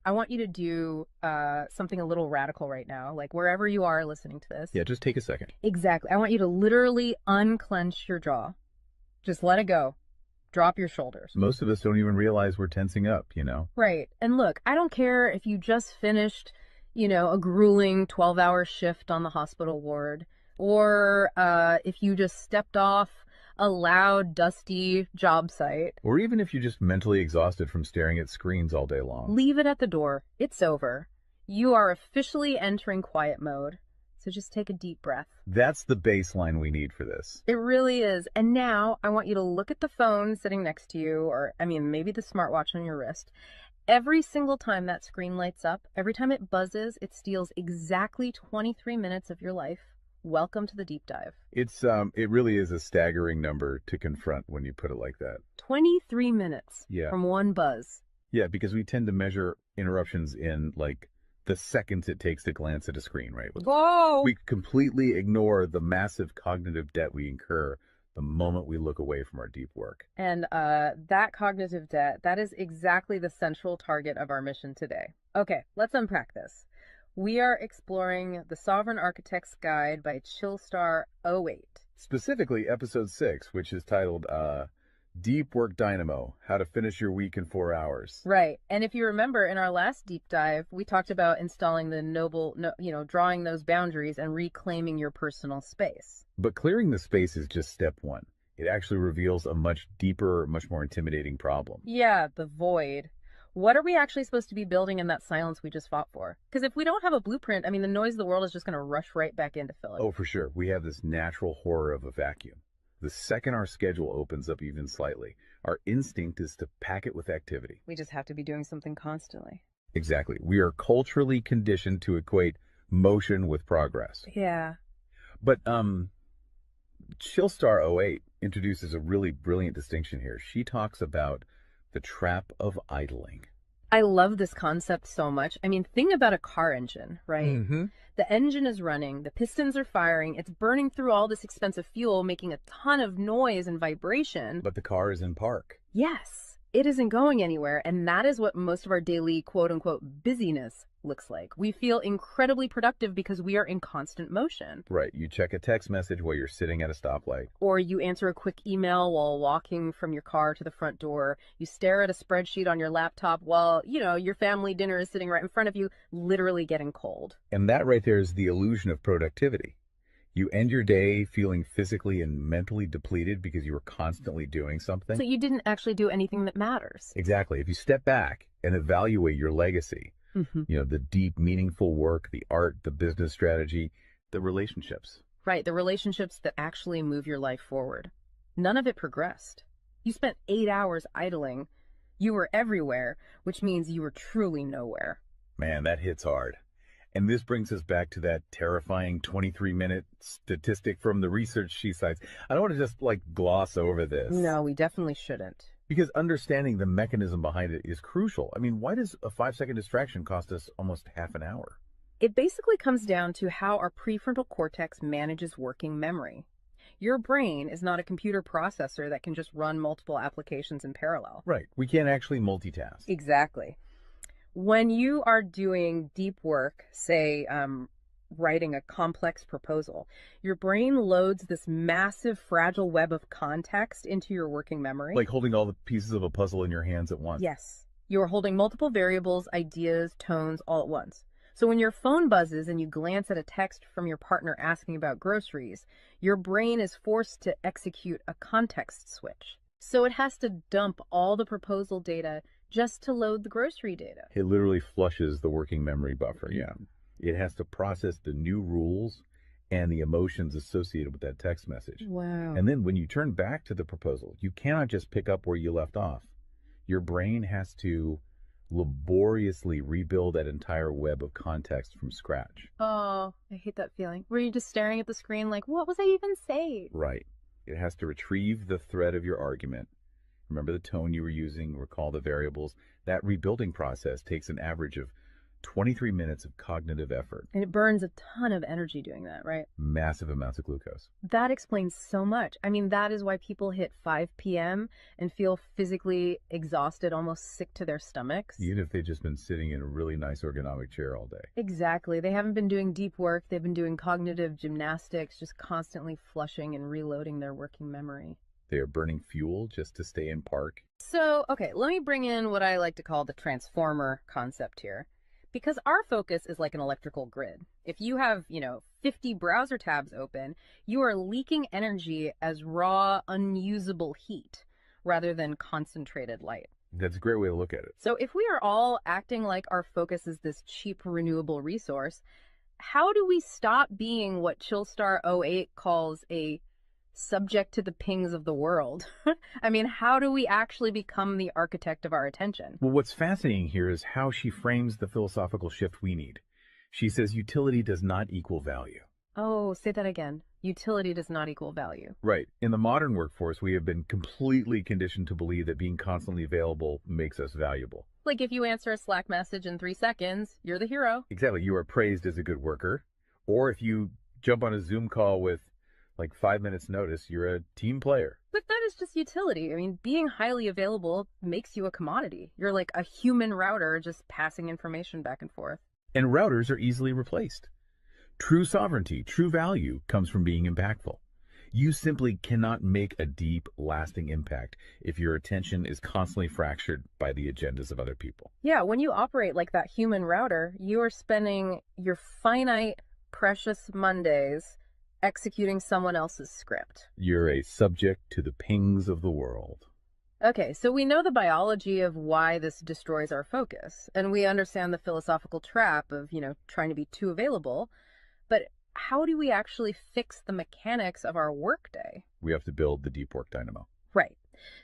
I want you to do something a little radical right now, like wherever you are listening to this. Yeah, just take a second. Exactly. I want you to literally unclench your jaw. Just let it go. Drop your shoulders. Most of us don't even realize we're tensing up, you know? Right. And look, I don't care if you just finished, a grueling 12-hour shift on the hospital ward, or if you just stepped off a loud, dusty job site. Or even if you're just mentally exhausted from staring at screens all day long. Leave it at the door. It's over. You are officially entering quiet mode. So just take a deep breath. That's the baseline we need for this. It really is. And now I want you to look at the phone sitting next to you, or maybe the smartwatch on your wrist. Every single time that screen lights up, every time it buzzes, it steals exactly 23 minutes of your life. Welcome to the deep dive. It really is a staggering number to confront when you put it like that. 23 minutes Yeah. from one buzz. Yeah, because we tend to measure interruptions in like the seconds it takes to glance at a screen, right? Whoa! We completely ignore the massive cognitive debt we incur the moment we look away from our deep work. And that cognitive debt, that is exactly the central target of our mission today. Okay, let's unpack this. We are exploring The Sovereign Architect's Guide by Chillstar 08. Specifically, episode 6, which is titled Deep Work Dynamo, How to Finish Your Week in 4 Hours. Right. And if you remember in our last deep dive, we talked about installing the drawing those boundaries and reclaiming your personal space. But clearing the space is just step one. It actually reveals a much deeper, much more intimidating problem. Yeah, the void. What are we actually supposed to be building in that silence we just fought for? Because if we don't have a blueprint, the noise of the world is just going to rush right back in to fill it. Oh, for sure. We have this natural horror of a vacuum. The second our schedule opens up even slightly, our instinct is to pack it with activity. We just have to be doing something constantly. Exactly. We are culturally conditioned to equate motion with progress. Yeah. But Chillstar 08 introduces a really brilliant distinction here. She talks about the trap of idling. I love this concept so much. Think about a car engine, right? Mm-hmm. The engine is running, the pistons are firing, it's burning through all this expensive fuel, making a ton of noise and vibration. But the car is in park. Yes, it isn't going anywhere, and that is what most of our daily quote-unquote busyness looks like. We feel incredibly productive because we are in constant motion. Right. You check a text message while you're sitting at a stoplight. Or you answer a quick email while walking from your car to the front door. You stare at a spreadsheet on your laptop while, your family dinner is sitting right in front of you, literally getting cold. And that right there is the illusion of productivity. You end your day feeling physically and mentally depleted because you were constantly doing something. So you didn't actually do anything that matters. Exactly. If you step back and evaluate your legacy, the deep, meaningful work, the art, the business strategy, the relationships. Right, the relationships that actually move your life forward. None of it progressed. You spent 8 hours idling. You were everywhere, which means you were truly nowhere. Man, that hits hard. And this brings us back to that terrifying 23-minute statistic from the research she cites. I don't want to just gloss over this. No, we definitely shouldn't. Because understanding the mechanism behind it is crucial. Why does a 5-second distraction cost us almost half an hour? It basically comes down to how our prefrontal cortex manages working memory. Your brain is not a computer processor that can just run multiple applications in parallel. Right. We can't actually multitask. Exactly. When you are doing deep work, say writing a complex proposal, your brain loads this massive fragile web of context into your working memory. Like holding all the pieces of a puzzle in your hands at once. Yes. You are holding multiple variables, ideas, tones all at once. So when your phone buzzes and you glance at a text from your partner asking about groceries, your brain is forced to execute a context switch. So it has to dump all the proposal data just to load the grocery data. It literally flushes the working memory buffer, yeah. It has to process the new rules and the emotions associated with that text message. Wow. And then when you turn back to the proposal, you cannot just pick up where you left off. Your brain has to laboriously rebuild that entire web of context from scratch. Oh, I hate that feeling. Were you just staring at the screen like, what was I even saying? Right. It has to retrieve the thread of your argument. Remember the tone you were using, recall the variables. That rebuilding process takes an average of 23 minutes of cognitive effort, And it burns a ton of energy doing that, right? massive amounts of glucose. That explains so much. I mean, that is why people hit 5 p.m. and feel physically exhausted, almost sick to their stomachs. Even if they've just been sitting in a really nice ergonomic chair all day. Exactly. They haven't been doing deep work. They've been doing cognitive gymnastics, just constantly flushing and reloading their working memory. They are burning fuel just to stay in park. So, okay, let me bring in what I like to call the transformer concept here. Because our focus is like an electrical grid. If you have, 50 browser tabs open, you are leaking energy as raw, unusable heat rather than concentrated light. That's a great way to look at it. So if we are all acting like our focus is this cheap renewable resource, how do we stop being what Chillstar '08 calls a subject to the pings of the world? I mean, how do we actually become the architect of our attention? Well, what's fascinating here is how she frames the philosophical shift we need. She says utility does not equal value. Oh, say that again. Utility does not equal value. Right. In the modern workforce, we have been completely conditioned to believe that being constantly available makes us valuable. Like if you answer a Slack message in 3 seconds, you're the hero. Exactly. You are praised as a good worker. Or if you jump on a Zoom call with like 5 minutes notice, you're a team player. But that is just utility. I mean, being highly available makes you a commodity. You're like a human router just passing information back and forth. And routers are easily replaced. True sovereignty, true value comes from being impactful. You simply cannot make a deep, lasting impact if your attention is constantly fractured by the agendas of other people. Yeah, when you operate like that human router, you are spending your finite, precious Mondays executing someone else's script. You're a subject to the pings of the world. Okay, so we know the biology of why this destroys our focus, and we understand the philosophical trap of, trying to be too available, but how do we actually fix the mechanics of our workday? We have to build the deep work dynamo. Right.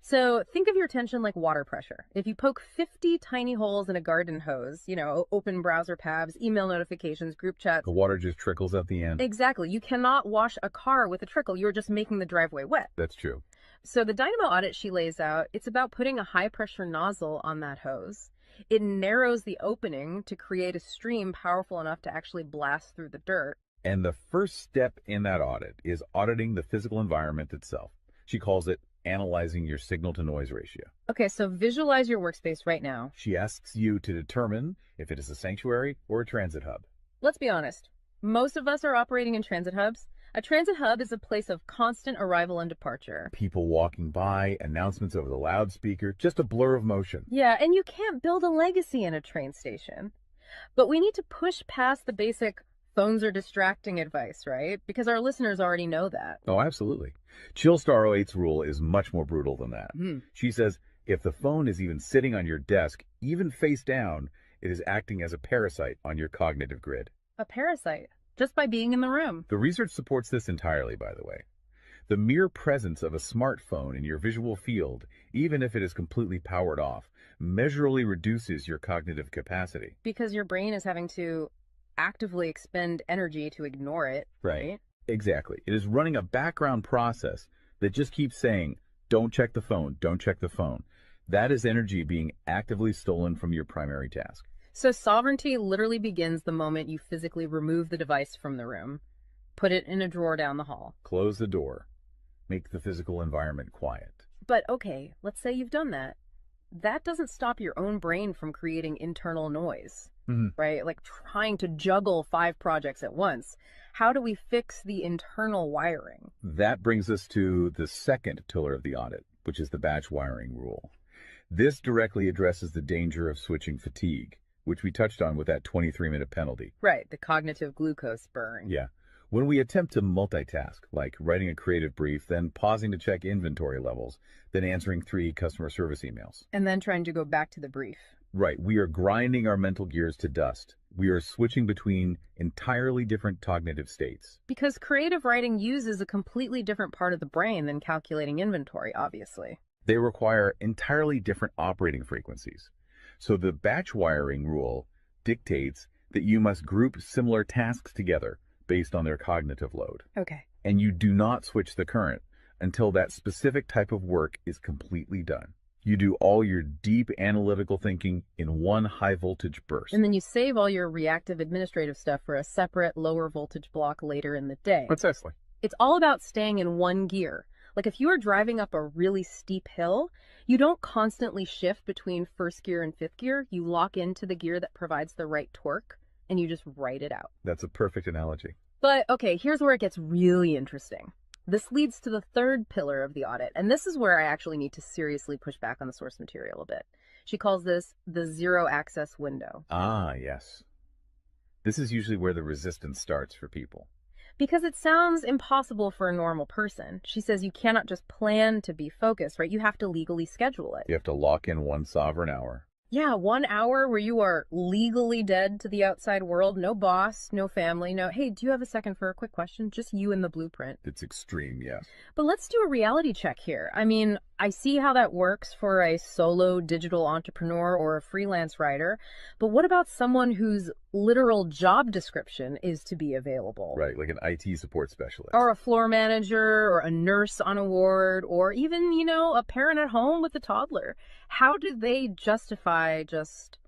So think of your attention like water pressure. If you poke 50 tiny holes in a garden hose, open browser tabs, email notifications, group chats. The water just trickles at the end. Exactly. You cannot wash a car with a trickle. You're just making the driveway wet. That's true. So the Dynamo Audit she lays out, it's about putting a high pressure nozzle on that hose. It narrows the opening to create a stream powerful enough to actually blast through the dirt. And the first step in that audit is auditing the physical environment itself. She calls it analyzing your signal to noise ratio. Okay, so visualize your workspace right now. She asks you to determine if it is a sanctuary or a transit hub. Let's be honest. Most of us are operating in transit hubs. A transit hub is a place of constant arrival and departure. People walking by, announcements over the loudspeaker, just a blur of motion. Yeah, and you can't build a legacy in a train station. But we need to push past the basic phones are distracting advice, right? Because our listeners already know that. Oh, absolutely. Chillstar '08's rule is much more brutal than that. She says if the phone is even sitting on your desk, even face down, it is acting as a parasite on your cognitive grid. A parasite, just by being in the room. The research supports this entirely, by the way. The mere presence of a smartphone in your visual field, even if it is completely powered off, measurably reduces your cognitive capacity. Because your brain is having to actively expend energy to ignore it, right? Exactly. It is running a background process that just keeps saying, don't check the phone, don't check the phone. That is energy being actively stolen from your primary task. So sovereignty literally begins the moment you physically remove the device from the room, put it in a drawer down the hall. Close the door. Make the physical environment quiet. But okay, let's say you've done that. That doesn't stop your own brain from creating internal noise, right? Like trying to juggle 5 projects at once. How do we fix the internal wiring? That brings us to the second pillar of the audit, which is the batch wiring rule. This directly addresses the danger of switching fatigue, which we touched on with that 23-minute penalty. Right, the cognitive glucose burn. Yeah. When we attempt to multitask, like writing a creative brief, then pausing to check inventory levels, then answering 3 customer service emails. And then trying to go back to the brief. Right. We are grinding our mental gears to dust. We are switching between entirely different cognitive states. Because creative writing uses a completely different part of the brain than calculating inventory, obviously. They require entirely different operating frequencies. So the batch wiring rule dictates that you must group similar tasks together based on their cognitive load. Okay. And you do not switch the current until that specific type of work is completely done. You do all your deep analytical thinking in one high voltage burst. And then you save all your reactive administrative stuff for a separate lower voltage block later in the day. Precisely. It's all about staying in one gear. Like if you are driving up a really steep hill, you don't constantly shift between first gear and fifth gear. You lock into the gear that provides the right torque and you just ride it out. That's a perfect analogy. But okay, here's where it gets really interesting. This leads to the third pillar of the audit, and this is where I actually need to seriously push back on the source material a bit. She calls this the zero access window. Ah, yes. This is usually where the resistance starts for people. Because it sounds impossible for a normal person. She says you cannot just plan to be focused, right? You have to legally schedule it. You have to lock in one sovereign hour. Yeah, 1 hour where you are legally dead to the outside world. No boss, no family, no, hey, do you have a second for a quick question? Just you and the blueprint. It's extreme, yes. But let's do a reality check here. I mean, I see how that works for a solo digital entrepreneur or a freelance writer, but what about someone whose literal job description is to be available? Right, like an IT support specialist. Or a floor manager, or a nurse on a ward, or even, a parent at home with a toddler. How do they justify just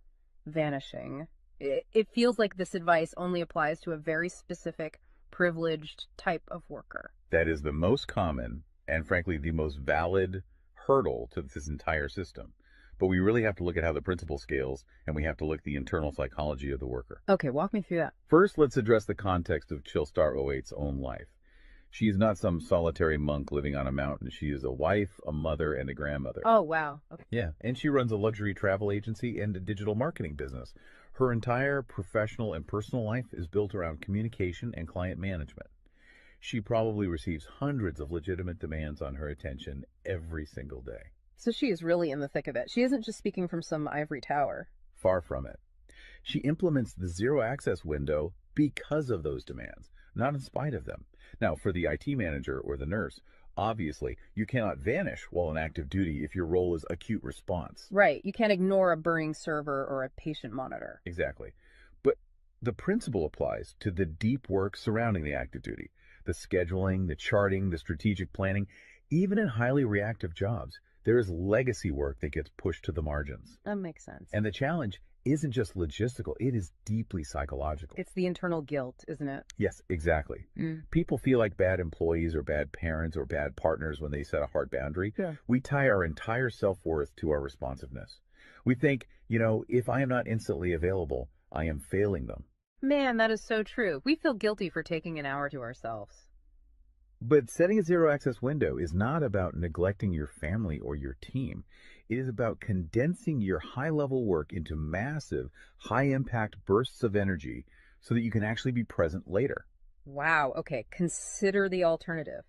vanishing? It feels like this advice only applies to a very specific, privileged type of worker. That is the most common and, frankly, the most valid hurdle to this entire system. But we really have to look at how the principle scales, and we have to look at the internal psychology of the worker. Okay, walk me through that. First, let's address the context of Chillstar '08's own life. She is not some solitary monk living on a mountain. She is a wife, a mother, and a grandmother. Oh, wow. Okay. Yeah, and she runs a luxury travel agency and a digital marketing business. Her entire professional and personal life is built around communication and client management. She probably receives hundreds of legitimate demands on her attention every single day. So she is really in the thick of it. She isn't just speaking from some ivory tower. Far from it. She implements the zero access window because of those demands, not in spite of them. Now, for the IT manager or the nurse, obviously, you cannot vanish while on active duty if your role is acute response. Right. You can't ignore a burning server or a patient monitor. Exactly. But the principle applies to the deep work surrounding the active duty. The scheduling, the charting, the strategic planning. Even in highly reactive jobs, there is legacy work that gets pushed to the margins. That makes sense. And the challenge isn't just logistical, it is deeply psychological. It's the internal guilt, isn't it? Yes, exactly. People feel like bad employees or bad parents or bad partners when they set a hard boundary. Yeah. We tie our entire self-worth to our responsiveness. We think, if I am not instantly available, I am failing them. Man, that is so true. We feel guilty for taking an hour to ourselves. But setting a zero access window is not about neglecting your family or your team. It is about condensing your high level work into massive, high impact bursts of energy so that you can actually be present later. Wow. Okay. Consider the alternative.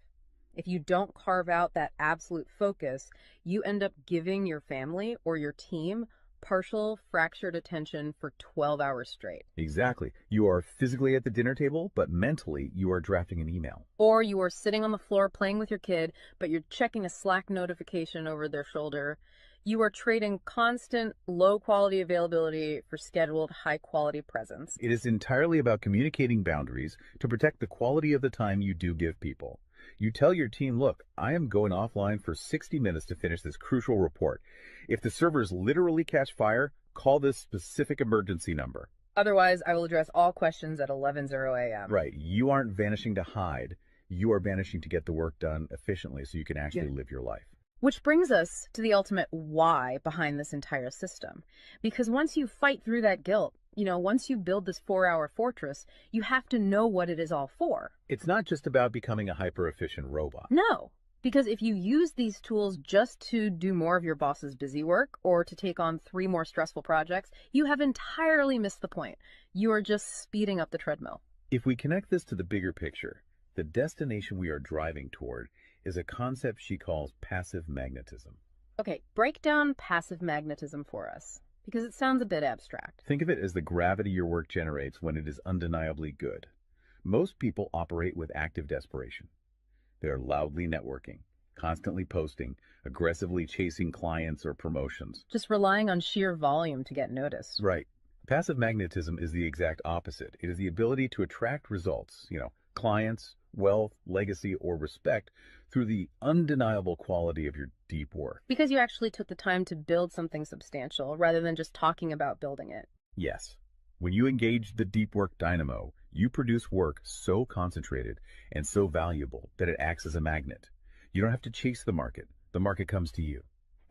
If you don't carve out that absolute focus, you end up giving your family or your team partial fractured attention for 12 hours straight. Exactly. You are physically at the dinner table, but mentally you are drafting an email. Or you are sitting on the floor playing with your kid, but you're checking a Slack notification over their shoulder. You are trading constant low quality availability for scheduled high quality presence. It is entirely about communicating boundaries to protect the quality of the time you do give people. You tell your team, look, I am going offline for 60 minutes to finish this crucial report. If the servers literally catch fire, call this specific emergency number. Otherwise, I will address all questions at 11:00 a.m. Right. You aren't vanishing to hide. You are vanishing to get the work done efficiently so you can actually live your life. Which brings us to the ultimate why behind this entire system. Because once you fight through that guilt, once you build this 4-hour fortress, you have to know what it is all for. It's not just about becoming a hyper-efficient robot. No, because if you use these tools just to do more of your boss's busy work or to take on 3 more stressful projects, you have entirely missed the point. You are just speeding up the treadmill. If we connect this to the bigger picture, the destination we are driving toward is a concept she calls passive magnetism. Okay, break down passive magnetism for us, because it sounds a bit abstract. Think of it as the gravity your work generates when it is undeniably good. Most people operate with active desperation. They are loudly networking, constantly posting, aggressively chasing clients or promotions. Just relying on sheer volume to get noticed. Right. Passive magnetism is the exact opposite. It is the ability to attract results, clients, wealth, legacy, or respect through the undeniable quality of your deep work. Because you actually took the time to build something substantial rather than just talking about building it. Yes, when you engage the deep work dynamo, you produce work so concentrated and so valuable that it acts as a magnet. You don't have to chase the market comes to you.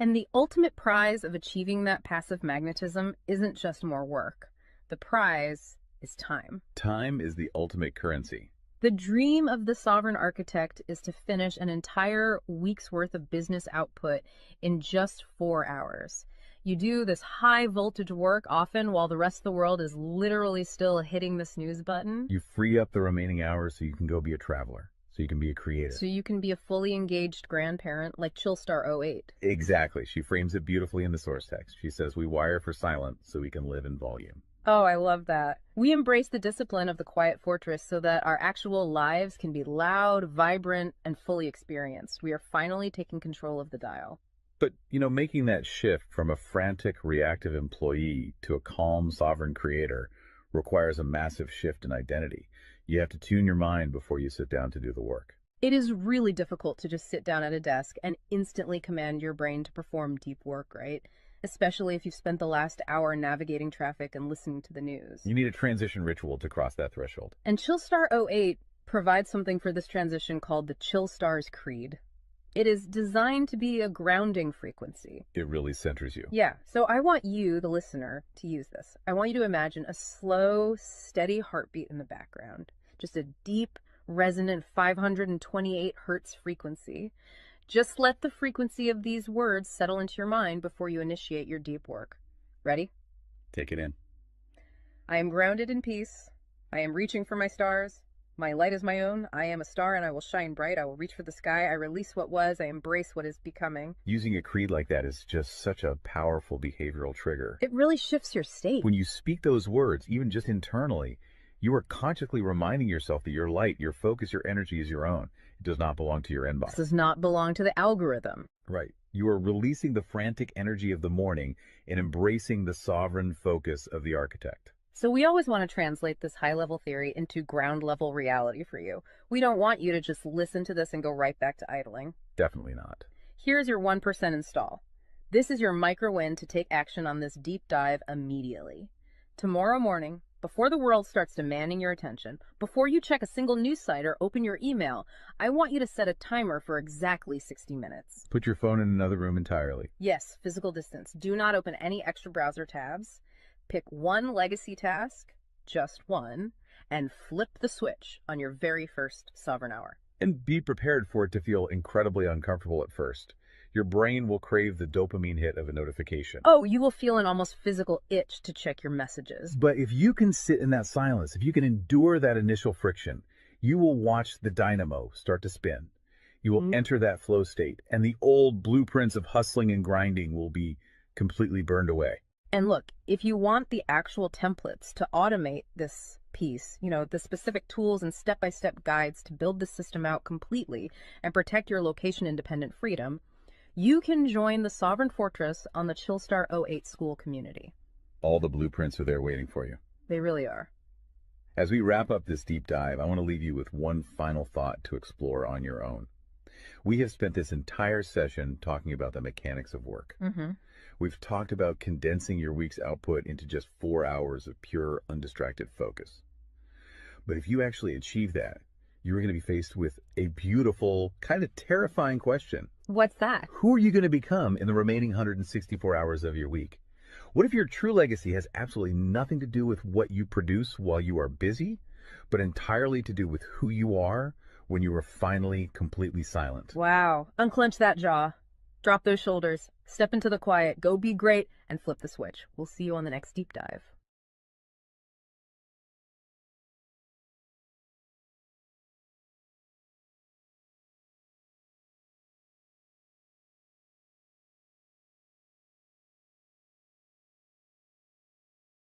And the ultimate prize of achieving that passive magnetism isn't just more work. The prize is time. Time is the ultimate currency. The dream of the sovereign architect is to finish an entire week's worth of business output in just 4 hours. You do this high voltage work often while the rest of the world is literally still hitting the snooze button. You free up the remaining hours so you can go be a traveler, so you can be a creative. So you can be a fully engaged grandparent like Chillstar 08. Exactly. She frames it beautifully in the source text. She says, we wire for silent so we can live in volume. Oh, I love that. We embrace the discipline of the quiet fortress so that our actual lives can be loud, vibrant, and fully experienced. We are finally taking control of the dial. But, making that shift from a frantic, reactive employee to a calm, sovereign creator requires a massive shift in identity. You have to tune your mind before you sit down to do the work. It is really difficult to just sit down at a desk and instantly command your brain to perform deep work, right? Especially if you've spent the last hour navigating traffic and listening to the news. You need a transition ritual to cross that threshold. And Chillstar 08 provides something for this transition called the Chillstar's Creed. It is designed to be a grounding frequency. It really centers you. Yeah, so I want you, the listener, to use this. I want you to imagine a slow, steady heartbeat in the background. Just a deep, resonant 528 hertz frequency. Just let the frequency of these words settle into your mind before you initiate your deep work. Ready? Take it in. I am grounded in peace. I am reaching for my stars. My light is my own. I am a star and I will shine bright. I will reach for the sky. I release what was. I embrace what is becoming. Using a creed like that is just such a powerful behavioral trigger. It really shifts your state. When you speak those words, even just internally, you are consciously reminding yourself that your light, your focus, your energy is your own. It does not belong to your inbox. This does not belong to the algorithm. Right. You are releasing the frantic energy of the morning and embracing the sovereign focus of the architect. So we always want to translate this high-level theory into ground-level reality for you. We don't want you to just listen to this and go right back to idling. Definitely not. Here's your 1% install. This is your micro win to take action on this deep dive immediately. Tomorrow morning, before the world starts demanding your attention, before you check a single news site or open your email, I want you to set a timer for exactly 60 minutes. Put your phone in another room entirely. Yes, physical distance. Do not open any extra browser tabs. Pick one legacy task, just one, and flip the switch on your very first sovereign hour. And be prepared for it to feel incredibly uncomfortable at first. Your brain will crave the dopamine hit of a notification. Oh, you will feel an almost physical itch to check your messages. But if you can sit in that silence, if you can endure that initial friction, you will watch the dynamo start to spin. You will enter that flow state, and the old blueprints of hustling and grinding will be completely burned away. And look, if you want the actual templates to automate this piece, the specific tools and step-by-step guides to build the system out completely and protect your location-independent freedom, you can join the Sovereign Fortress on the Chillstar 08 school community. All the blueprints are there waiting for you. They really are. As we wrap up this deep dive, I want to leave you with one final thought to explore on your own. We have spent this entire session talking about the mechanics of work. We've talked about condensing your week's output into just 4 hours of pure, undistracted focus. But if you actually achieve that, you're going to be faced with a beautiful, kind of terrifying question. What's that? Who are you going to become in the remaining 164 hours of your week? What if your true legacy has absolutely nothing to do with what you produce while you are busy, but entirely to do with who you are when you are finally completely silent? Wow. Unclench that jaw. Drop those shoulders. Step into the quiet. Go be great and flip the switch. We'll see you on the next deep dive.